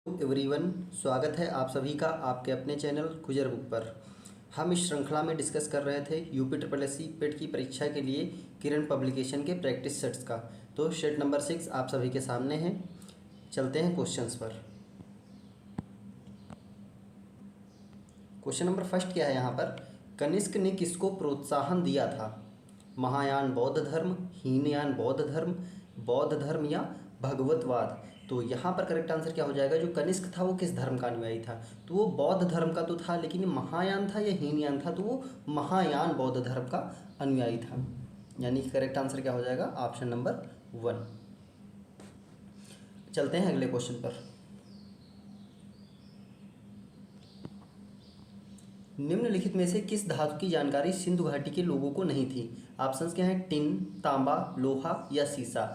Everyone, स्वागत है आप सभी का आपके अपने चैनल गुजर बुक पर। हम इस श्रृंखला में डिस्कस कर रहे थे यूपी ट्रिपल एस सी पेट की परीक्षा के लिए किरण पब्लिकेशन के प्रैक्टिस सेट्स का। तो सेट नंबर 6 आप सभी के सामने है। चलते हैं क्वेश्चंस पर। क्वेश्चन नंबर फर्स्ट क्या है यहाँ पर, कनिष्क ने किसको प्रोत्साहन दिया था? महायान बौद्ध धर्म, हीनयान बौद्ध धर्म या भगवतवाद। तो यहाँ पर करेक्ट आंसर क्या हो जाएगा, जो कनिष्क था वो किस धर्म का अनुयायी था? तो वो बौद्ध धर्म का तो था, लेकिन महायान था या हीनयान था? तो वो महायान बौद्ध धर्म का अनुयायी था। यानी कि करेक्ट आंसर क्या हो जाएगा, ऑप्शन नंबर 1। चलते हैं अगले क्वेश्चन पर। निम्नलिखित में से किस धातु की जानकारी सिंधु घाटी के लोगों को नहीं थी? ऑप्शंस क्या हैं, टिन, तांबा, लोहा या सीसा।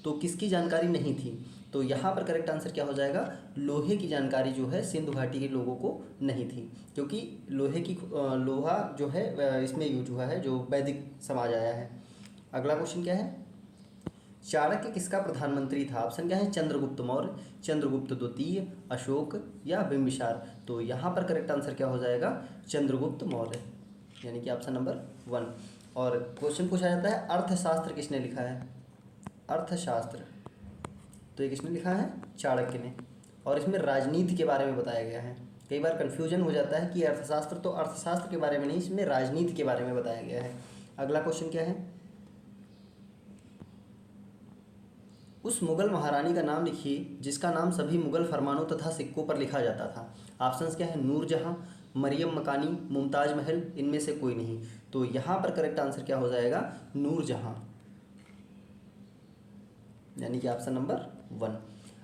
तो किसकी जानकारी नहीं थी? तो यहाँ पर करेक्ट आंसर क्या हो जाएगा, लोहे की जानकारी जो है सिंधु घाटी के लोगों को नहीं थी, क्योंकि लोहा जो है इसमें यूज हुआ है, जो वैदिक समाज आया है। अगला क्वेश्चन क्या है, चाणक्य किसका प्रधानमंत्री था? ऑप्शन क्या है, चंद्रगुप्त मौर्य, चंद्रगुप्त द्वितीय, अशोक या बिंबिसार। तो यहाँ पर करेक्ट आंसर क्या हो जाएगा, चंद्रगुप्त मौर्य, यानी कि ऑप्शन नंबर 1। और क्वेश्चन पूछा जाता है अर्थशास्त्र किसने लिखा है? अर्थशास्त्र तो ये किसने लिखा है, चाणक्य ने। और इसमें राजनीति के बारे में बताया गया है। कई बार कन्फ्यूजन हो जाता है कि अर्थशास्त्र तो अर्थशास्त्र के बारे में नहीं, इसमें राजनीति के बारे में बताया गया है। अगला क्वेश्चन क्या है, उस मुगल महारानी का नाम लिखिए जिसका नाम सभी मुगल फरमानों तथा सिक्कों पर लिखा जाता था। ऑप्शंस क्या है, नूरजहां, मरियम मकानी, मुमताज महल, इनमें से कोई नहीं। तो यहाँ पर करेक्ट आंसर क्या हो जाएगा, नूरजहां, यानी कि ऑप्शन नंबर 1।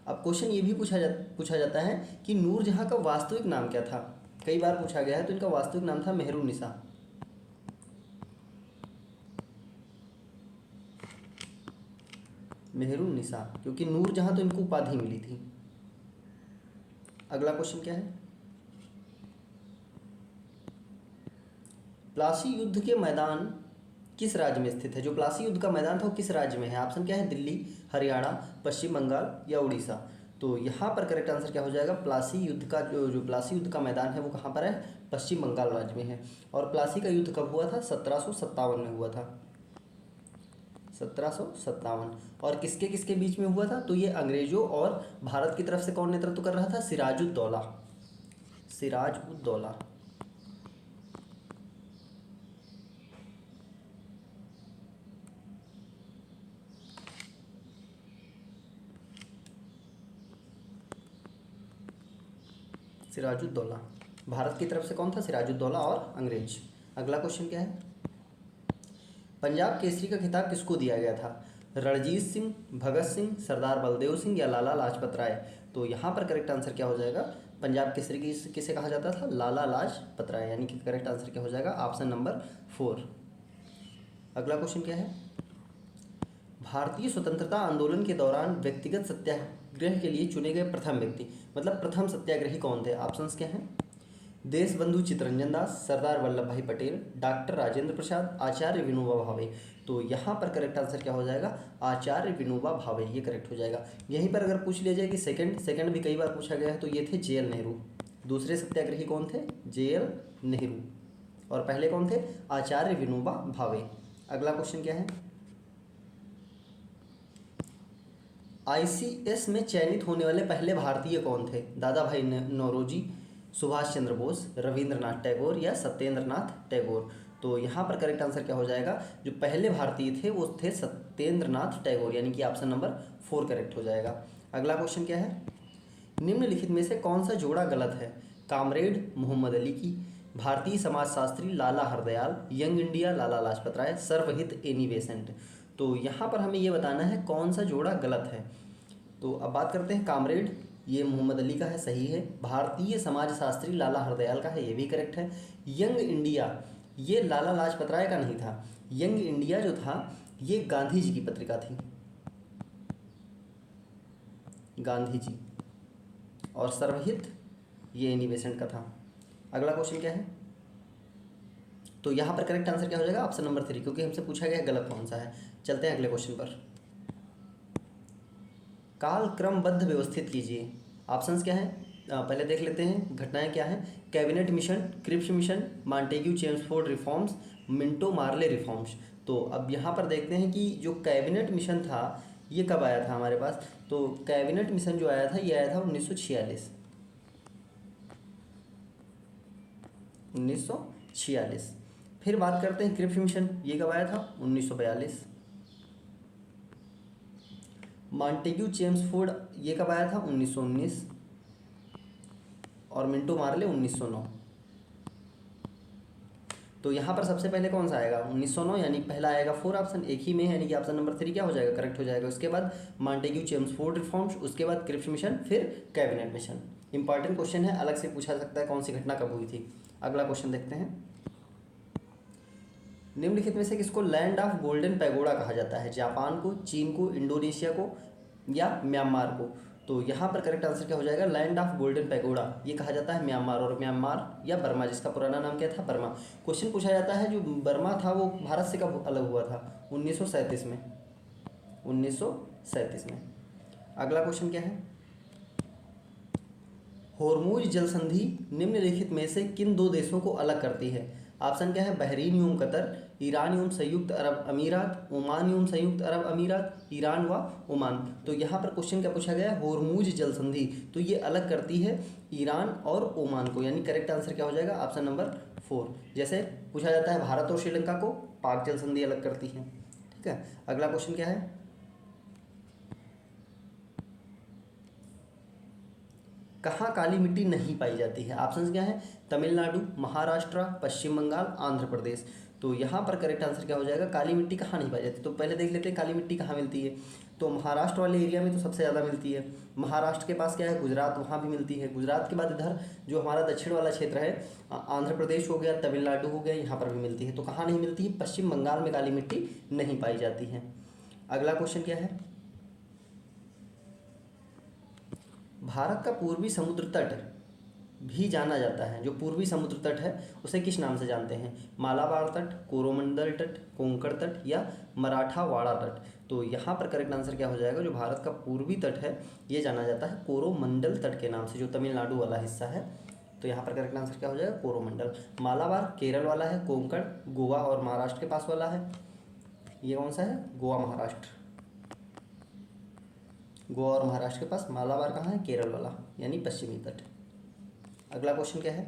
अब क्वेश्चन ये भी पूछा जाता है कि नूरजहां का वास्तविक नाम क्या था? कई बार पूछा गया है। तो इनका वास्तविक नाम था मेहरुन्निसा। मेहरुन्निसा, क्योंकि नूरजहां तो इनको उपाधि मिली थी। अगला क्वेश्चन क्या है, प्लासी युद्ध के मैदान किस राज्य में स्थित है? जो प्लासी युद्ध का मैदान था वो किस राज्य में है? ऑप्शन क्या है, दिल्ली, हरियाणा, पश्चिम बंगाल या उड़ीसा। तो यहाँ पर करेक्ट आंसर क्या हो जाएगा, प्लासी युद्ध का जो प्लासी युद्ध का मैदान है वो कहाँ पर है, पश्चिम बंगाल राज्य में है। और प्लासी का युद्ध कब हुआ था, 1757 में हुआ था, 1757। और किसके किसके बीच में हुआ था? तो ये अंग्रेजों और भारत की तरफ से कौन नेतृत्व कर रहा था, सिराजुद्दौला, सिराजुद्दौला। सिराजुद्दौला, भारत की तरफ से कौन था, सिराजुद्दौला और अंग्रेज। अगला क्वेश्चन क्या है, पंजाब केसरी का खिताब किसको दिया गया था? रणजीत सिंह, भगत सिंह, सरदार बलदेव सिंह या लाला लाजपत राय। तो यहाँ पर करेक्ट आंसर क्या हो जाएगा, पंजाब केसरी किसे कहा जाता था, लाला लाजपत राय, यानी कि करेक्ट आंसर क्या हो जाएगा, ऑप्शन नंबर 4। अगला क्वेश्चन क्या है, भारतीय स्वतंत्रता आंदोलन के दौरान व्यक्तिगत सत्याग्रह के लिए चुने गए प्रथम व्यक्ति, मतलब प्रथम सत्याग्रही कौन थे? ऑप्शंस क्या हैं, देशबंधु चित्तरंजन दास, सरदार वल्लभ भाई पटेल, डॉक्टर राजेंद्र प्रसाद, आचार्य विनोबा भावे। तो यहाँ पर करेक्ट आंसर क्या हो जाएगा, आचार्य विनोबा भावे, ये करेक्ट हो जाएगा। यहीं पर अगर पूछ लिया जाए कि सेकंड भी कई बार पूछा गया है, तो ये थे जे एल नेहरू। दूसरे सत्याग्रही कौन थे, जे एल नेहरू। और पहले कौन थे, आचार्य विनोबा भावे। अगला क्वेश्चन क्या है, आईसीएस में चयनित होने वाले पहले भारतीय कौन थे? दादा भाई नौरोजी, सुभाष चंद्र बोस, रविंद्रनाथ टैगोर या सत्येंद्रनाथ टैगोर। तो यहाँ पर करेक्ट आंसर क्या हो जाएगा, जो पहले भारतीय थे वो थे सत्येंद्रनाथ टैगोर, यानी कि ऑप्शन नंबर 4 करेक्ट हो जाएगा। अगला क्वेश्चन क्या है, निम्नलिखित में से कौन सा जोड़ा गलत है? कामरेड मोहम्मद अली की, भारतीय समाजशास्त्री लाला Hardayal, young India Lala Lajpat Rai, सर्वहित Annie Besant. तो यहाँ पर हमें ये बताना है कौन सा जोड़ा गलत है। तो अब बात करते हैं, कामरेड ये मोहम्मद अली का है, सही है। भारतीय समाजशास्त्री लाला हरदयाल का है, ये भी करेक्ट है। यंग इंडिया ये लाला लाजपत राय का नहीं था। यंग इंडिया जो था ये गांधी जी की पत्रिका थी, गांधी जी। और सर्वहित ये एनी बेसेंट का था। अगला क्वेश्चन क्या है, तो यहाँ पर करेक्ट आंसर क्या हो जाएगा, ऑप्शन नंबर 3, क्योंकि हमसे पूछा गया गलत कौन सा है। चलते हैं अगले क्वेश्चन पर, काल क्रमबद्ध व्यवस्थित कीजिए। ऑप्शंस क्या हैं, पहले देख लेते हैं घटनाएं क्या हैं। Cabinet mission, Cripps mission, Montagu Chelmsford reforms, Minto Morley reforms. तो अब यहाँ पर देखते हैं कि जो कैबिनेट मिशन था ये कब आया था हमारे पास। तो कैबिनेट मिशन जो आया था ये आया था 1946। 1946। फिर बात करते हैं क्रिप्स मिशन, ये कब आया था 1942। मॉन्टेग्यू चेम्सफोर्ड ये कब आया था 1919। और मिंटो मार्ले 1909। तो यहाँ पर सबसे पहले कौन सा आएगा 1909, यानी पहला आएगा 4 ऑप्शन एक ही में, यानी कि ऑप्शन नंबर 3 क्या हो जाएगा, करेक्ट हो जाएगा। उसके बाद मॉन्टेग्यू चेम्सफोर्ड रिफॉर्म्स, उसके बाद क्रिप्स मिशन, फिर कैबिनेट मिशन। इंपॉर्टेंट क्वेश्चन है, अलग से पूछा सकता है कौन सी घटना कब हुई थी। अगला क्वेश्चन देखते हैं। निम्नलिखित में से किसको लैंड ऑफ गोल्डन पैगोडा कहा जाता है, जापान को, चीन को, इंडोनेशिया को या म्यांमार को। तो यहाँ पर करेक्ट आंसर क्या हो जाएगा, लैंड ऑफ गोल्डन पैगोडा ये कहा जाता है म्यांमार, और म्यांमार या बर्मा जिसका पुराना नाम क्या था बर्मा। क्वेश्चन पूछा जाता है जो बर्मा था वो भारत से कब अलग हुआ था 1937 में। 1937 में। अगला क्वेश्चन क्या है, होर्मुज जल संधि निम्नलिखित में से किन दो देशों को अलग करती है। ऑप्शन क्या है, बहरीन एवं कतर, ईरान एवं संयुक्त अरब अमीरात, ओमान एवं संयुक्त अरब अमीरात, ईरान व ओमान। तो यहाँ पर क्वेश्चन क्या पूछा गया है, होर्मुज जल संधि, तो ये अलग करती है ईरान और ओमान को, यानी करेक्ट आंसर क्या हो जाएगा ऑप्शन नंबर 4। जैसे पूछा जाता है भारत और श्रीलंका को पाक जल संधि अलग करती है। ठीक है, अगला क्वेश्चन क्या है, कहाँ काली मिट्टी नहीं पाई जाती है। ऑप्शंस क्या है, तमिलनाडु, महाराष्ट्र, पश्चिम बंगाल, आंध्र प्रदेश। तो यहाँ पर करेक्ट आंसर क्या हो जाएगा, काली मिट्टी कहाँ नहीं पाई जाती। तो पहले देख लेते हैं काली मिट्टी कहाँ मिलती है। तो महाराष्ट्र वाले एरिया में तो सबसे ज़्यादा मिलती है। महाराष्ट्र के पास क्या है, गुजरात, वहाँ भी मिलती है। गुजरात के बाद इधर जो हमारा दक्षिण वाला क्षेत्र है, आंध्र प्रदेश हो गया, तमिलनाडु हो गया, यहाँ पर भी मिलती है। तो कहाँ नहीं मिलती है, पश्चिम बंगाल में काली मिट्टी नहीं पाई जाती है। अगला क्वेश्चन क्या है, भारत का पूर्वी समुद्र तट भी जाना जाता है, जो पूर्वी समुद्र तट है उसे किस नाम से जानते हैं, मालाबार तट, कोरोमंडल तट, कोंकण तट या मराठावाड़ा तट। तो यहाँ पर करेक्ट आंसर क्या हो जाएगा, जो भारत का पूर्वी तट है ये जाना जाता है कोरोमंडल तट के नाम से, जो तमिलनाडु वाला हिस्सा है। तो यहाँ पर करेक्ट आंसर क्या हो जाएगा, कोरोमंडल। मालाबार केरल वाला है, कोंकण गोवा और महाराष्ट्र के पास वाला है। ये कौन सा है, गोवा महाराष्ट्र, गोवा और महाराष्ट्र के पास। मालाबार कहाँ है, केरल वाला, यानी पश्चिमी तट। अगला क्वेश्चन क्या है,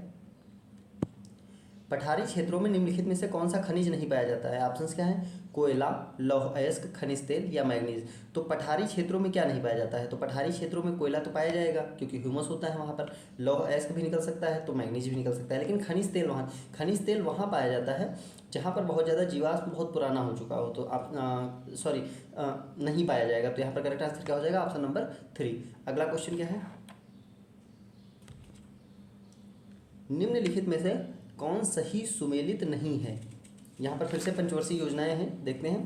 पठारी क्षेत्रों में निम्नलिखित में से कौन सा खनिज नहीं पाया जाता है। ऑप्शंस क्या है, कोयला, लौह अयस्क, खनिज तेल या मैग्नीज। तो पठारी क्षेत्रों में क्या नहीं पाया जाता है, तो पठारी क्षेत्रों में कोयला तो पाया जाएगा क्योंकि ह्यूमस होता है वहाँ पर, लौह अयस्क भी निकल सकता है तो मैग्नीज भी निकल सकता है। लेकिन खनिज तेल वहाँ पाया जाता है जहाँ पर बहुत ज़्यादा जीवाश्म बहुत पुराना हो चुका हो, तो आप नहीं पाया जाएगा। तो यहाँ पर करेक्ट आंसर क्या हो जाएगा, ऑप्शन नंबर 3। अगला क्वेश्चन क्या है, निम्नलिखित में से कौन सही सुमेलित नहीं है। यहाँ पर फिर से पंचवर्षीय योजनाएं हैं, देखते हैं।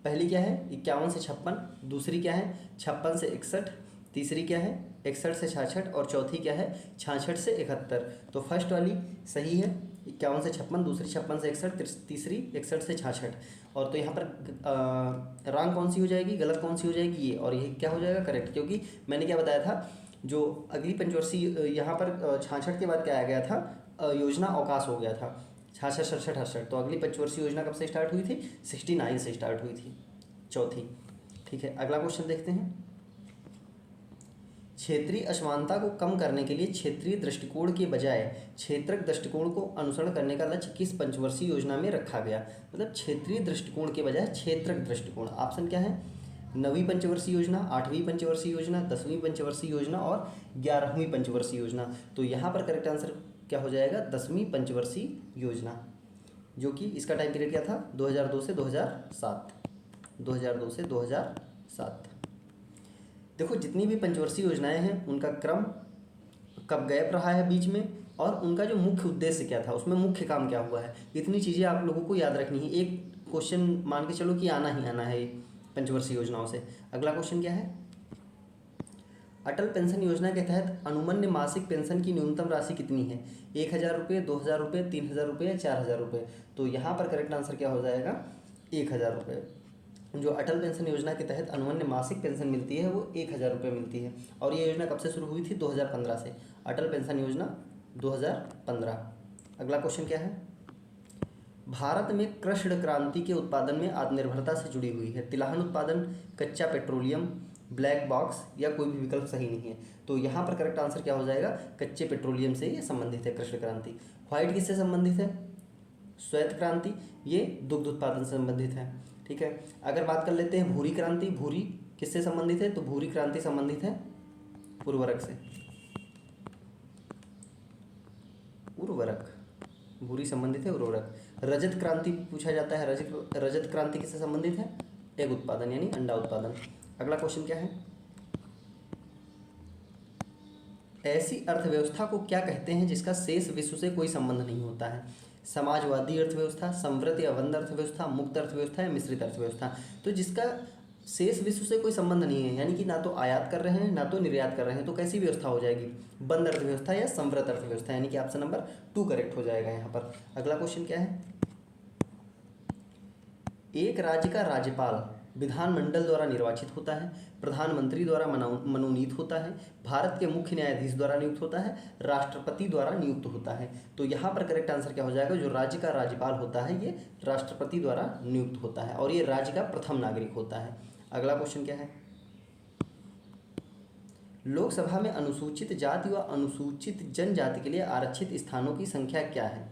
पहली क्या है, 51 से 56, दूसरी क्या है 56 से 61, तीसरी क्या है 61 से 66 और चौथी क्या है 66 से 71। तो फर्स्ट वाली सही है 51 से 56, दूसरी 56 से 61, तीसरी 61 से 66। और तो यहाँ पर रॉन्ग कौन सी हो जाएगी, गलत कौन सी हो जाएगी ये, और ये क्या हो जाएगा करेक्ट, क्योंकि मैंने क्या बताया था, जो अगली पंचवर्षीय यहाँ पर 66 के बाद क्या आ गया था, योजना अवकाश हो गया था 66, 67, 68। तो अगली पंचवर्षीय योजना कब से स्टार्ट हुई थी, 69 से स्टार्ट हुई थी, चौथी। ठीक है, अगला क्वेश्चन देखते हैं। क्षेत्रीय असमानता को कम करने के लिए क्षेत्रीय दृष्टिकोण के बजाय क्षेत्रक दृष्टिकोण को अनुसरण करने का लक्ष्य किस पंचवर्षीय योजना में रखा गया। मतलब क्षेत्रीय दृष्टिकोण के बजाय क्षेत्रक दृष्टिकोण। ऑप्शन क्या है, 9वीं पंचवर्षीय योजना, 8वीं पंचवर्षीय योजना, 10वीं पंचवर्षीय योजना और 11वीं पंचवर्षीय योजना। तो यहाँ पर करेक्ट आंसर क्या हो जाएगा, 10वीं पंचवर्षीय योजना, जो कि इसका टाइम पीरियड क्या था 2002 से 2007, 2002 से 2007। देखो जितनी भी पंचवर्षीय योजनाएं हैं उनका क्रम कब गैप रहा है बीच में, और उनका जो मुख्य उद्देश्य क्या था, उसमें मुख्य काम क्या हुआ है, इतनी चीज़ें आप लोगों को याद रखनी है। एक क्वेश्चन मान के चलो कि आना ही आना है पंचवर्षीय योजनाओं से। अगला क्वेश्चन क्या है, अटल पेंशन योजना के तहत अनुमन्य मासिक पेंशन की न्यूनतम राशि कितनी है, 1000 रुपये, 2000 रुपये, 3000 रुपये, 4000 रुपये। तो यहाँ पर करेक्ट आंसर क्या हो जाएगा, 1000 रुपये। जो अटल पेंशन योजना के तहत अनुमन्य मासिक पेंशन मिलती है वो 1,000 रुपये मिलती है। और ये योजना कब से शुरू हुई थी? 2015 से। अटल पेंशन योजना 2015। अगला क्वेश्चन क्या है? भारत में कृष्ण क्रांति के उत्पादन में आत्मनिर्भरता से जुड़ी हुई है। तिलहन उत्पादन, कच्चा पेट्रोलियम, ब्लैक बॉक्स या कोई भी विकल्प सही नहीं है। तो यहाँ पर करेक्ट आंसर क्या हो जाएगा? कच्चे पेट्रोलियम से ये संबंधित है कृष्ण क्रांति। व्हाइट किससे संबंधित है? श्वेत क्रांति, ये दुग्ध उत्पादन से संबंधित है। ठीक है। अगर बात कर लेते हैं भूरी क्रांति, भूरी किससे संबंधित है? तो भूरी क्रांति संबंधित है उर्वरक से। उर्वरक, भूरी संबंधित है उर्वरक। रजत क्रांति पूछा जाता है, रजत क्रांति किससे संबंधित है? एग उत्पादन यानी अंडा उत्पादन। अगला क्वेश्चन क्या है? ऐसी अर्थव्यवस्था को क्या कहते हैं जिसका शेष विश्व से कोई संबंध नहीं होता है? समाजवादी अर्थव्यवस्था, समृद्ध या बंद अर्थव्यवस्था, मुक्त अर्थव्यवस्था या मिश्रित अर्थव्यवस्था। तो जिसका शेष विश्व से कोई संबंध नहीं है, यानी कि ना तो आयात कर रहे हैं ना तो निर्यात कर रहे हैं, तो कैसी व्यवस्था हो जाएगी? बंद अर्थव्यवस्था या समृद्ध अर्थव्यवस्था, यानी कि ऑप्शन नंबर 2 करेक्ट हो जाएगा यहाँ पर। अगला क्वेश्चन क्या है? एक राज्य का राज्यपाल विधानमंडल द्वारा निर्वाचित होता है, प्रधानमंत्री द्वारा मनोनीत होता है, भारत के मुख्य न्यायाधीश द्वारा नियुक्त होता है, राष्ट्रपति द्वारा नियुक्त होता है। तो यहाँ पर करेक्ट आंसर क्या हो जाएगा? जो राज्य का राज्यपाल होता है ये राष्ट्रपति द्वारा नियुक्त होता है और ये राज्य का प्रथम नागरिक होता है। अगला क्वेश्चन क्या है? लोकसभा में अनुसूचित जाति व अनुसूचित जनजाति के लिए आरक्षित स्थानों की संख्या क्या है?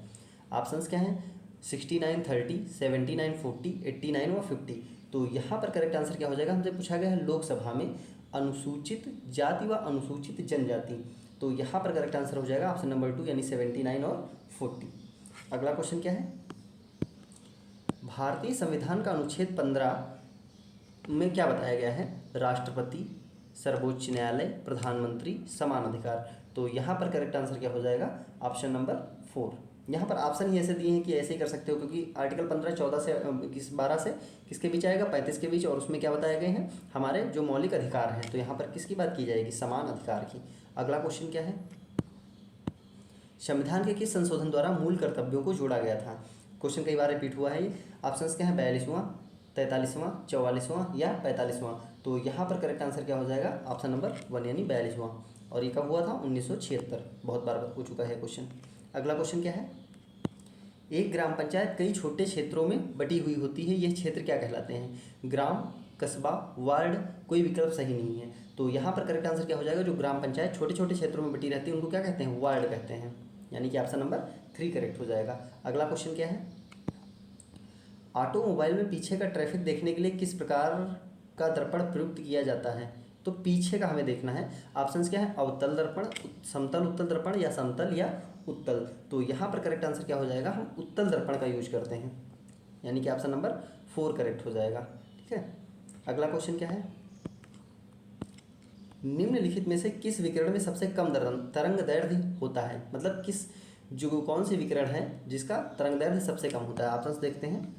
ऑप्शंस क्या हैं? 69, 30, 79, 40, 89 व 50। तो यहाँ पर करेक्ट आंसर क्या हो जाएगा? हमसे पूछा गया है लोकसभा में अनुसूचित जाति व अनुसूचित जनजाति। तो यहाँ पर करेक्ट आंसर हो जाएगा ऑप्शन नंबर 2 यानी 79 और 40। अगला क्वेश्चन क्या है? भारतीय संविधान का अनुच्छेद 15 में क्या बताया गया है? राष्ट्रपति, सर्वोच्च न्यायालय, प्रधानमंत्री, समान अधिकार। तो यहाँ पर करेक्ट आंसर क्या हो जाएगा? Option number 4। यहाँ पर ऑप्शन ही ऐसे दिए हैं कि ऐसे ही कर सकते हो, क्योंकि आर्टिकल 15 14 से 12 से किसके बीच आएगा? 35 के बीच। और उसमें क्या बताए गए हैं? हमारे जो मौलिक अधिकार हैं। तो यहाँ पर किसकी बात की जाएगी? समान अधिकार की। अगला क्वेश्चन क्या है? संविधान के किस संशोधन द्वारा मूल कर्तव्यों को जोड़ा गया था? क्वेश्चन कई बार रिपीट हुआ है ये। ऑप्शंस क्या है? 42वां, 43वां, 44वां या 45वां। तो यहाँ पर करेक्ट आंसर क्या हो जाएगा? ऑप्शन नंबर 1 यानी 42वां। और ये कब हुआ था? 1976। बहुत बार हो चुका है क्वेश्चन। अगला क्वेश्चन क्या है? एक ग्राम पंचायत कई छोटे क्षेत्रों में बटी हुई होती है, ये क्षेत्र क्या कहलाते हैं? ग्राम, कस्बा, वार्ड, कोई विकल्प सही नहीं है। तो यहाँ पर करेक्ट आंसर क्या हो जाएगा? जो ग्राम पंचायत छोटे छोटे क्षेत्रों में बटी रहती है उनको क्या कहते हैं? वार्ड कहते हैं, यानी कि ऑप्शन नंबर 3 करेक्ट हो जाएगा। अगला क्वेश्चन क्या है? ऑटोमोबाइल में पीछे का ट्रैफिक देखने के लिए किस प्रकार का दर्पण प्रयुक्त किया जाता है? तो पीछे का हमें देखना है। ऑप्शंस क्या है? अवतल दर्पण, समतल उत्तल दर्पण या समतल या उत्तल। तो यहाँ पर करेक्ट आंसर क्या हो जाएगा? हम उत्तल दर्पण का यूज करते हैं, यानी कि ऑप्शन नंबर 4 करेक्ट हो जाएगा। ठीक है। अगला क्वेश्चन क्या है? निम्नलिखित में से किस विकिरण में सबसे कम तरंग दैर्ध्य होता है? मतलब किस जो कौन से विकिरण है जिसका तरंग दैर्ध्य सबसे कम होता है? ऑप्शंस देखते हैं।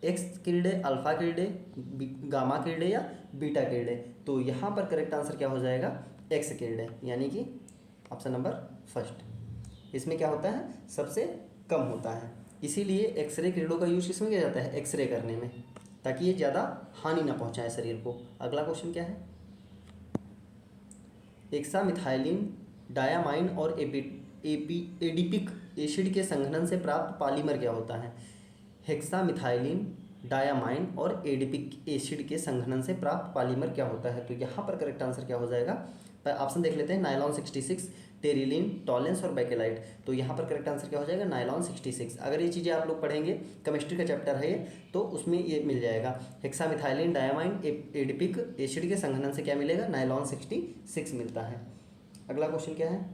एक्स किरणें, अल्फा किरणें, गामा किरणें या बीटा किरणें। तो यहाँ पर करेक्ट आंसर क्या हो जाएगा? एक्स किरणें, यानी कि ऑप्शन नंबर 1। इसमें क्या होता है? सबसे कम होता है। इसीलिए एक्सरे किरणों का यूज किसमें किया जाता है? एक्सरे करने में, ताकि ये ज़्यादा हानि ना पहुँचाए शरीर को। अगला क्वेश्चन क्या है? एक्सामिथाइलिन, डायामाइन और एडिपिक एसिड के संघनन से प्राप्त पॉलीमर क्या होता है? हेक्सामिथाइलिन, डायामाइन और एडिपिक एसिड के संघनन से प्राप्त पॉलीमर क्या होता है? तो यहाँ पर करेक्ट आंसर क्या हो जाएगा? ऑप्शन देख लेते हैं। नायलॉन 66, टेरिलिन, टॉलेंस और बेकेलाइट। तो यहाँ पर करेक्ट आंसर क्या हो जाएगा? नायलॉन 66। अगर ये चीज़ें आप लोग पढ़ेंगे, केमिस्ट्री का चैप्टर है ये, तो उसमें ये मिल जाएगा। हेक्सामिथाइलिन, डायामाइन, एडिपिक एसिड के संघनन से क्या मिलेगा? नायलॉन 66 मिलता है। अगला क्वेश्चन क्या है?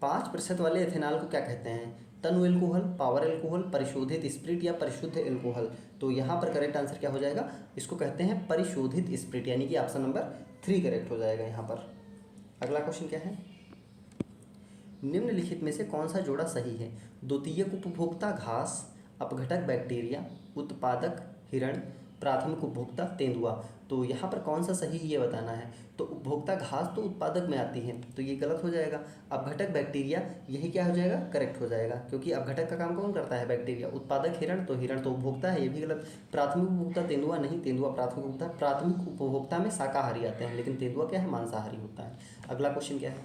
5% वाले एथेनॉल को क्या कहते हैं? तनु एल्कोहल, पावर एल्कोहल, परिशोधित स्प्रिट या परिशुद्ध एल्कोहल। तो यहाँ पर करेक्ट आंसर क्या हो जाएगा? इसको कहते हैं परिशोधित स्प्रिट, यानी कि ऑप्शन नंबर 3 करेक्ट हो जाएगा यहाँ पर। अगला क्वेश्चन क्या है? निम्नलिखित में से कौन सा जोड़ा सही है? द्वितीयक उपभोक्ता घास, अपघटक बैक्टीरिया, उत्पादक हिरण, प्राथमिक उपभोक्ता तेंदुआ। तो यहाँ पर कौन सा सही है ये बताना है। तो उपभोक्ता घास तो उत्पादक में आती है, तो ये गलत हो जाएगा। अपघटक बैक्टीरिया, यही क्या हो जाएगा, करेक्ट हो जाएगा, क्योंकि अपघटक का काम कौन करता है, बैक्टीरिया। उत्पादक हिरण, तो हिरण तो उपभोक्ता है, ये भी गलत। प्राथमिक उपभोक्ता तेंदुआ नहीं, तेंदुआ प्राथमिक उपभोक्ता। प्राथमिक उपभोक्ता में शाकाहारी आते हैं, लेकिन तेंदुआ क्या है, मांसाहारी होता है। अगला क्वेश्चन क्या है,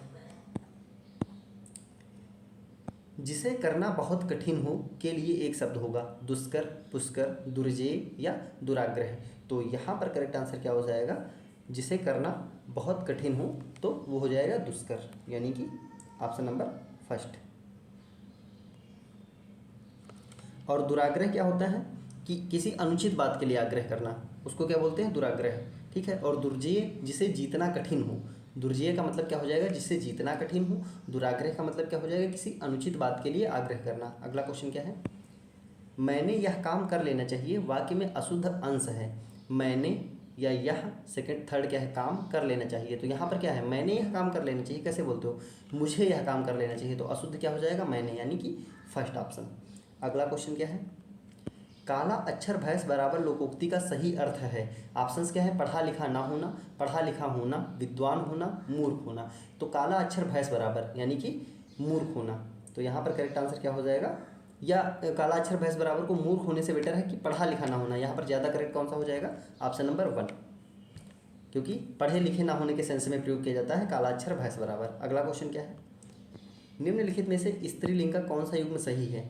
जिसे करना बहुत कठिन हो के लिए एक शब्द होगा। दुष्कर, पुष्कर, दुर्जेय या दुराग्रह। तो यहाँ पर करेक्ट आंसर क्या हो जाएगा, जिसे करना बहुत कठिन हो तो वो हो जाएगा दुष्कर, यानी कि ऑप्शन नंबर फर्स्ट। और दुराग्रह क्या होता है कि किसी अनुचित बात के लिए आग्रह करना, उसको क्या बोलते हैं, दुराग्रह। ठीक है। और दुर्जेय, जिसे जीतना कठिन हो। दुर्जेय का मतलब क्या हो जाएगा, जिससे जीतना कठिन हो। दुराग्रह का मतलब क्या हो जाएगा, किसी अनुचित बात के लिए आग्रह करना। अगला क्वेश्चन क्या है, मैंने यह काम कर लेना चाहिए वाक्य में अशुद्ध अंश है। मैंने या यह, सेकंड थर्ड क्या है, काम कर लेना चाहिए। तो यहाँ पर क्या है, मैंने यह काम कर लेना चाहिए, कैसे बोलते हो, मुझे यह काम कर लेना चाहिए। तो अशुद्ध क्या हो जाएगा, मैंने, यानी कि फर्स्ट ऑप्शन। अगला क्वेश्चन क्या है, काला अक्षर भैंस बराबर लोकोक्ति का सही अर्थ है। ऑप्शंस क्या है, पढ़ा लिखा ना होना, पढ़ा लिखा होना, विद्वान होना, मूर्ख होना। तो काला अक्षर भैंस बराबर यानी कि मूर्ख होना। तो यहाँ पर करेक्ट आंसर क्या हो जाएगा, या काला अक्षर भैंस बराबर को मूर्ख होने से बेटर है कि पढ़ा लिखा ना होना। यहाँ पर ज़्यादा करेक्ट कौन सा हो जाएगा, ऑप्शन नंबर 1, क्योंकि पढ़े लिखे ना होने के सेंस में प्रयोग किया जाता है काला अक्षर भैंस बराबर। अगला क्वेश्चन क्या है, निम्नलिखित में से स्त्रीलिंग का कौन सा युग्म सही है।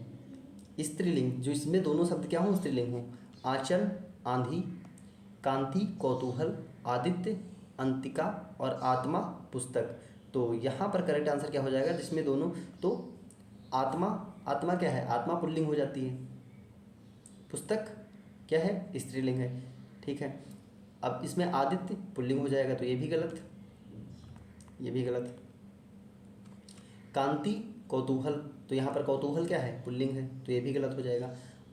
स्त्रीलिंग, जो इसमें दोनों शब्द क्या हो, स्त्रीलिंग हो। आंचल, आंधी, कांति, कौतूहल, आदित्य, अंतिका और आत्मा, पुस्तक। तो यहाँ पर करेक्ट आंसर क्या हो जाएगा, जिसमें दोनों, तो आत्मा, आत्मा क्या है, आत्मा पुल्लिंग हो जाती है, पुस्तक क्या है, स्त्रीलिंग है। ठीक है। अब इसमें आदित्य पुल्लिंग हो जाएगा, तो ये भी गलत, ये भी गलत। कांति, कौतूहल, तो यहाँ पर कौतूहल क्या है, पुल्लिंग है, तो ये भी गलत हो जाएगा।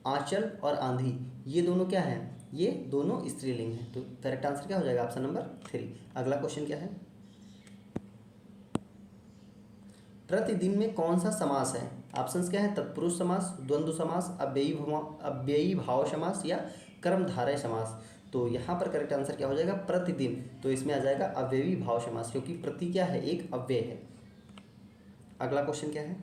आंचल और आंधी, ये दोनों क्या हैं, ये दोनों स्त्रीलिंग हैं, तो करेक्ट आंसर क्या हो जाएगा, ऑप्शन नंबर 3। अगला क्वेश्चन क्या है, प्रतिदिन में कौन सा समास है। ऑप्शंस क्या है, तत्पुरुष समास, द्वंद्व समास, अव्ययी भाव समास या कर्मधारय समास। तो यहाँ पर करेक्ट आंसर क्या हो जाएगा, प्रतिदिन। तो इसमें आ जाएगा अव्ययी भाव समास, क्योंकि प्रति क्या है, एक अव्यय है। अगला क्वेश्चन क्या है,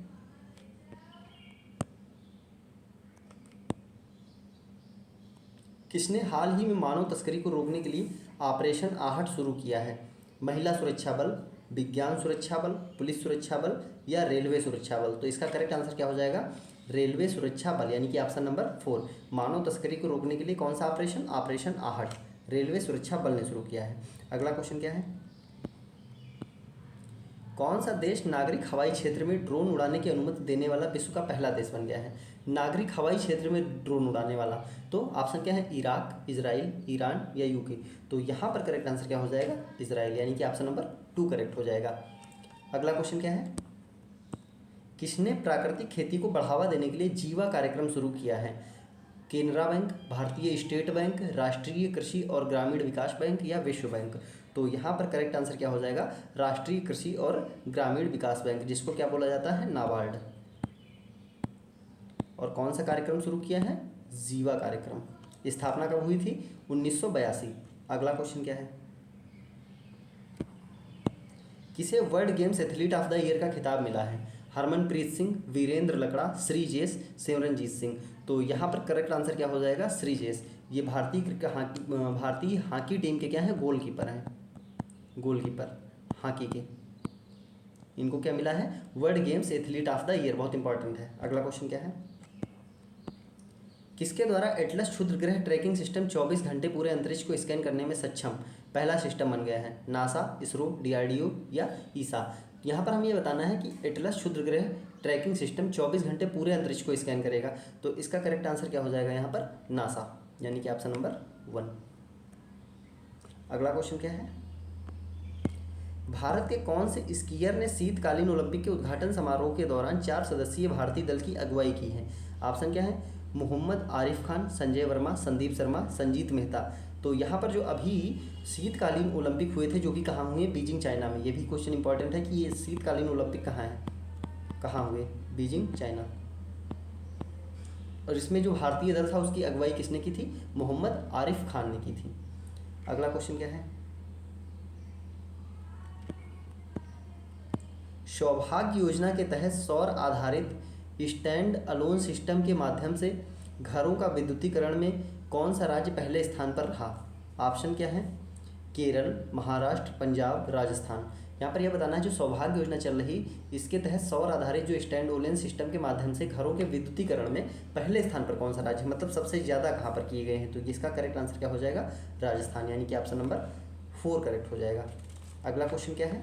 किसने हाल ही में मानव तस्करी को रोकने के लिए ऑपरेशन आहट शुरू किया है। महिला सुरक्षा बल, विज्ञान सुरक्षा बल, पुलिस सुरक्षा बल या रेलवे सुरक्षा बल। तो इसका करेक्ट आंसर क्या हो जाएगा, रेलवे सुरक्षा बल, यानी कि ऑप्शन नंबर 4। मानव तस्करी को रोकने के लिए कौन सा ऑपरेशन, ऑपरेशन आहट, रेलवे सुरक्षा बल ने शुरू किया है। अगला क्वेश्चन क्या है, कौन सा देश नागरिक हवाई क्षेत्र में ड्रोन उड़ाने की अनुमति देने वाला विश्व का पहला देश बन गया है। नागरिक हवाई क्षेत्र में ड्रोन उड़ाने वाला, तो ऑप्शन क्या है, इराक, इजराइल, ईरान या यूके। तो यहाँ पर करेक्ट आंसर क्या हो जाएगा, इजराइल, यानी कि ऑप्शन नंबर 2 करेक्ट हो जाएगा। अगला क्वेश्चन क्या है, किसने प्राकृतिक खेती को बढ़ावा देने के लिए जीवा कार्यक्रम शुरू किया है। केनरा बैंक, भारतीय स्टेट बैंक, राष्ट्रीय कृषि और ग्रामीण विकास बैंक या विश्व बैंक। तो यहाँ पर करेक्ट आंसर क्या हो जाएगा, राष्ट्रीय कृषि और ग्रामीण विकास बैंक, जिसको क्या बोला जाता है, नाबार्ड। और कौन सा कार्यक्रम शुरू किया है, जीवा कार्यक्रम। स्थापना कब हुई थी, 1982। अगला क्वेश्चन क्या है, किसे world games athlete of the year का खिताब मिला है। हरमनप्रीत सिंह, वीरेंद्र लकड़ा, श्रीजेश, सिमरनजीत सिंह। तो यहाँ पर करेक्ट आंसर क्या हो जाएगा, श्रीजेश। ये भारतीय हॉकी टीम के क्या हैं, गोलकीपर हैं, गोलकीपर हॉकी के। इनको क्या मिला है, world games athlete of the year, बहुत इंपॉर्टेंट है। अगला क्वेश्चन क्या है, किसके द्वारा एटलस क्षुद्र ग्रह ट्रैकिंग सिस्टम 24 घंटे पूरे अंतरिक्ष को स्कैन करने में सक्षम पहला सिस्टम बन गया है। नासा, इसरो, डीआरडीओ या ईसा। यहाँ पर हमें ये बताना है कि एटलस क्षुद्र ग्रह ट्रैकिंग सिस्टम 24 घंटे पूरे अंतरिक्ष को स्कैन करेगा। तो इसका करेक्ट आंसर क्या हो जाएगा यहाँ पर, नासा, यानी कि ऑप्शन नंबर 1। अगला क्वेश्चन क्या है, भारत के कौन से स्कीयर ने शीतकालीन ओलंपिक के उद्घाटन समारोह के दौरान 4 सदस्यीय भारतीय दल की अगुवाई की है। ऑप्शन क्या है, मोहम्मद आरिफ खान, संजय वर्मा, संदीप शर्मा, संजीत मेहता। तो यहाँ पर जो अभी शीतकालीन ओलंपिक हुए थे, जो कि कहाँ हुए, बीजिंग, चाइना में। ये भी क्वेश्चन इंपॉर्टेंट है कि ये शीतकालीन ओलंपिक कहाँ है, कहाँ हुए, बीजिंग, चाइना। और इसमें जो भारतीय दल था उसकी अगुवाई किसने की थी? मोहम्मद आरिफ खान ने की थी। अगला क्वेश्चन क्या है? सौभाग्य योजना के तहत सौर आधारित स्टैंड अलोन सिस्टम के माध्यम से घरों का विद्युतीकरण में कौन सा राज्य पहले स्थान पर रहा? ऑप्शन क्या है? केरल, महाराष्ट्र, पंजाब, राजस्थान। यहाँ पर यह बताना है जो सौभाग्य योजना चल रही इसके तहत सौर आधारित जो स्टैंड अलोन सिस्टम के माध्यम से घरों के विद्युतीकरण में पहले स्थान पर कौन सा राज्य, मतलब सबसे ज़्यादा कहाँ पर किए गए हैं? तो इसका करेक्ट आंसर क्या हो जाएगा? राजस्थान, यानी कि ऑप्शन नंबर 4 करेक्ट हो जाएगा। अगला क्वेश्चन क्या है?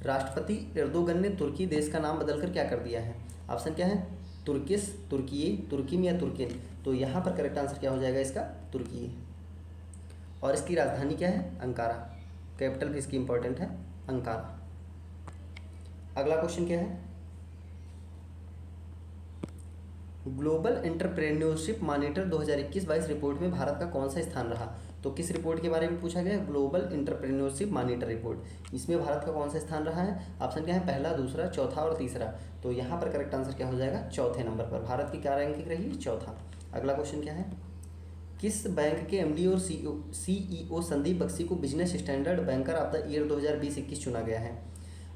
राष्ट्रपति एर्दोगन ने तुर्की देश का नाम बदलकर क्या कर दिया है? ऑप्शन क्या है? तुर्किस, तुर्की, तुर्कीम या तुर्किन। तो यहाँ पर करेक्ट आंसर क्या हो जाएगा इसका? तुर्की। और इसकी राजधानी क्या है? अंकारा। कैपिटल भी इसकी इंपॉर्टेंट है, अंकारा। अगला क्वेश्चन क्या है? ग्लोबल एंटरप्रेन्योरशिप मॉनिटर 2021-22 रिपोर्ट में भारत का कौन सा स्थान रहा? तो किस रिपोर्ट के बारे में पूछा गया है? Global entrepreneurship monitor report. इसमें भारत का कौन सा स्थान रहा है? ऑप्शन क्या है? पहला, दूसरा, चौथा और तीसरा। तो यहाँ पर करेक्ट आंसर क्या हो जाएगा? चौथे नंबर पर। भारत की क्या रैंकिंग रही? चौथा। अगला क्वेश्चन क्या है? किस बैंक के एमडी और सीईओ संदीप बख्शी को business standard banker of the year 2020-21 चुना गया है?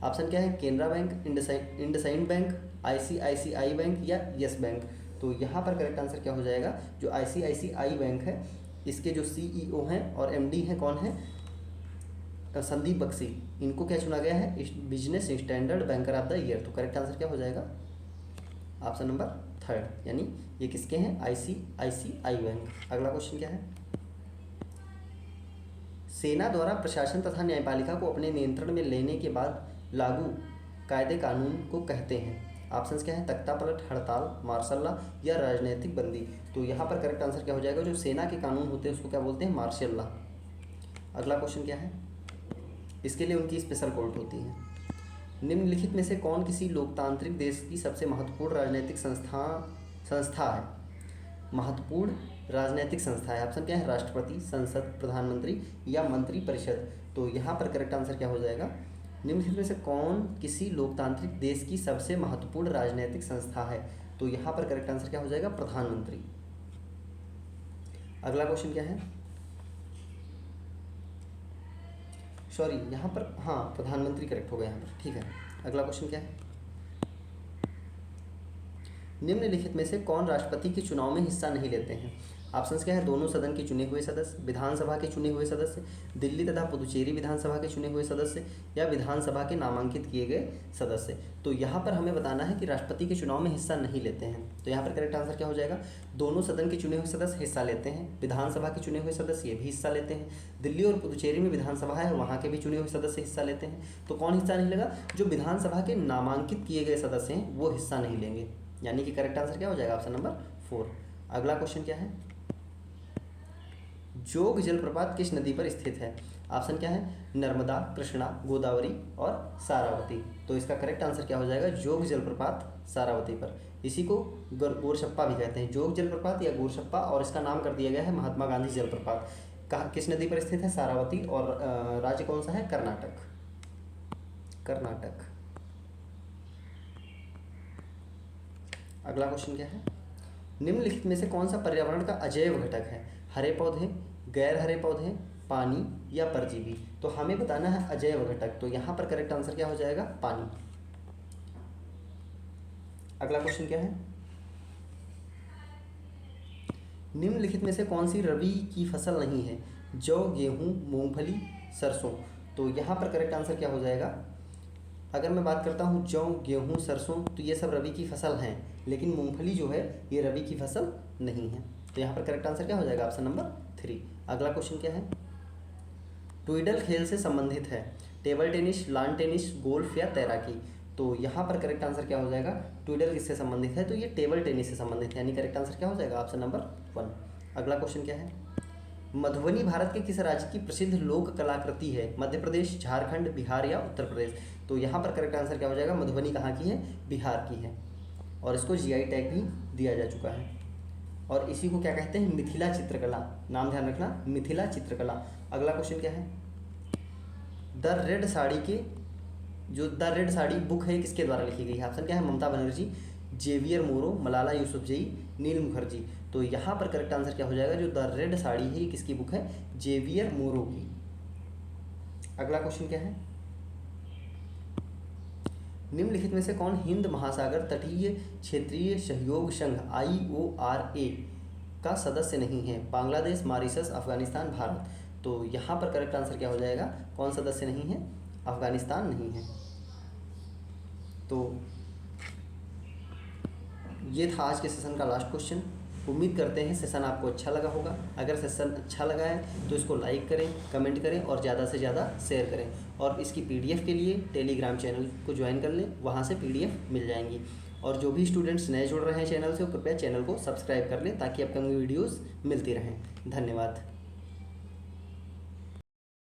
ऑप्शन क्या है? Canara bank, IndusInd bank, ICICI bank या यस बैंक। तो यहाँ पर करेक्ट आंसर क्या हो जाएगा? जो आईसीआईसीआई बैंक है इसके जो सीईओ हैं और एमडी हैं कौन है? संदीप बख्शी। इनको क्या चुना गया है? Business standard banker of the year. तो करेक्ट आंसर क्या हो जाएगा? ऑप्शन नंबर 3, यानी ये किसके हैं? ICICI bank. अगला क्वेश्चन क्या है? सेना द्वारा प्रशासन तथा न्यायपालिका को अपने नियंत्रण में लेने के बाद लागू कायदे कानून को कहते हैं? ऑप्शंस क्या है? तख्ता पलट, हड़ताल, मार्शल लॉ या राजनीतिक बंदी। तो यहाँ पर करेक्ट आंसर क्या हो जाएगा? जो सेना के कानून होते हैं उसको क्या बोलते हैं? Martial law. अगला क्वेश्चन क्या है? इसके लिए उनकी स्पेशल कोर्ट होती है। निम्नलिखित में से कौन किसी लोकतांत्रिक देश की सबसे महत्वपूर्ण राजनीतिक संस्था है? महत्वपूर्ण राजनीतिक संस्था है। ऑप्शन क्या है? राष्ट्रपति, संसद, प्रधानमंत्री या मंत्री परिषद। तो यहाँ पर करेक्ट आंसर क्या हो जाएगा? निम्नलिखित में से कौन किसी लोकतांत्रिक देश की सबसे महत्वपूर्ण राजनीतिक संस्था है? तो यहाँ पर करेक्ट आंसर क्या हो जाएगा? प्रधानमंत्री। अगला क्वेश्चन क्या है? सॉरी, यहाँ पर हाँ प्रधानमंत्री करेक्ट होगा यहाँ पर, ठीक है। अगला क्वेश्चन क्या है? निम्नलिखित में से कौन राष्ट्रपति के चुनाव में हिस्सा नहीं लेते हैं? ऑप्शंस क्या है? दोनों सदन के चुने हुए सदस्य, विधानसभा के चुने हुए सदस्य, दिल्ली तथा पुदुचेरी विधानसभा के चुने हुए सदस्य या विधानसभा के नामांकित किए गए सदस्य। तो यहाँ पर हमें बताना है कि राष्ट्रपति के चुनाव में हिस्सा नहीं लेते हैं। तो यहाँ पर करेक्ट आंसर क्या हो जाएगा? दोनों सदन के चुने हुए सदस्य हिस्सा लेते हैं, विधानसभा के चुने हुए सदस्य ये भी हिस्सा लेते हैं, दिल्ली और पुदुचेरी में विधानसभा है वहाँ के भी चुने हुए सदस्य हिस्सा लेते हैं। तो कौन हिस्सा नहीं लेगा? जो विधानसभा के नामांकित किए गए सदस्य हैं वो हिस्सा नहीं लेंगे, यानी कि करेक्ट आंसर क्या हो जाएगा? Option number 4। अगला क्वेश्चन क्या है? जोग जलप्रपात किस नदी पर स्थित है? ऑप्शन क्या है? नर्मदा, कृष्णा, गोदावरी और सारावती। तो इसका करेक्ट आंसर क्या हो जाएगा? जोग जलप्रपात सारावती पर। इसी को गोरशप्पा भी कहते हैं, जोग जलप्रपात या गोरशप्पा, और इसका नाम कर दिया गया है महात्मा गांधी जलप्रपात। कहाँ किस नदी पर स्थित है? सारावती। और राज्य कौन सा है? कर्नाटक। कर्नाटक। अगला क्वेश्चन क्या है? निम्नलिखित में से कौन सा पर्यावरण का अजैव घटक है? हरे पौधे, गैर हरे पौधे, पानी या परजीवी। तो हमें बताना है अजैव घटक। तो यहाँ पर करेक्ट आंसर क्या हो जाएगा? पानी। अगला क्वेश्चन क्या है? निम्नलिखित में से कौन सी रबी की फसल नहीं है? जौ, गेहूं, मूंगफली, सरसों। तो यहाँ पर करेक्ट आंसर क्या हो जाएगा? अगर मैं बात करता हूँ जौ, गेहूँ, सरसों, तो ये सब रबी की फसल हैं, लेकिन मूंगफली जो है ये रबी की फसल नहीं है। तो यहाँ पर करेक्ट आंसर क्या हो जाएगा? Option number 3। अगला क्वेश्चन क्या है? ट्विडल खेल से संबंधित है? Table tennis, lawn tennis, golf या तैराकी। तो यहाँ पर करेक्ट आंसर क्या हो जाएगा? ट्विडल किससे संबंधित है? तो ये टेबल टेनिस से संबंधित है, यानी करेक्ट आंसर क्या हो जाएगा? Option number 1। अगला क्वेश्चन क्या है? मधुबनी भारत के किस राज्य की प्रसिद्ध लोक कलाकृति है? मध्य प्रदेश, झारखंड, बिहार या उत्तर प्रदेश। तो यहाँ पर करेक्ट आंसर क्या हो जाएगा? मधुबनी कहाँ की है? बिहार की है, और इसको जीआई टैग भी दिया जा चुका है। और इसी को क्या कहते हैं? मिथिला चित्रकला। नाम ध्यान रखना, मिथिला चित्रकला। अगला क्वेश्चन क्या है? द रेड साड़ी बुक है किसके द्वारा लिखी गई है? ऑप्शन क्या है? ममता बनर्जी, जेवियर मोरो, मलाला यूसुफजई, नील मुखर्जी। तो यहाँ पर करेक्ट आंसर क्या हो जाएगा, जो द रेड साड़ी है ये किसकी बुक है, जेवियर मोरो की। अगला क्वेश्चन क्या है, निम्नलिखित में से कौन हिंद महासागर तटीय क्षेत्रीय सहयोग संघ IORA का सदस्य नहीं है, बांग्लादेश, मॉरिशस, अफगानिस्तान, भारत। तो यहाँ पर करेक्ट आंसर क्या हो जाएगा, कौन सदस्य नहीं है, अफगानिस्तान नहीं है। तो ये था आज के सेशन का लास्ट क्वेश्चन। उम्मीद करते हैं सेशन आपको अच्छा लगा होगा। अगर सेशन अच्छा लगा है तो इसको लाइक करें, कमेंट करें और ज़्यादा से ज़्यादा शेयर करें। और इसकी PDF के लिए टेलीग्राम चैनल को ज्वाइन कर लें, वहाँ से PDF मिल जाएंगी। और जो भी स्टूडेंट्स नए जुड़ रहे हैं चैनल से, वो कृपया चैनल को सब्सक्राइब कर लें ताकि अपकमिंग वीडियोज़ मिलती रहें। धन्यवाद।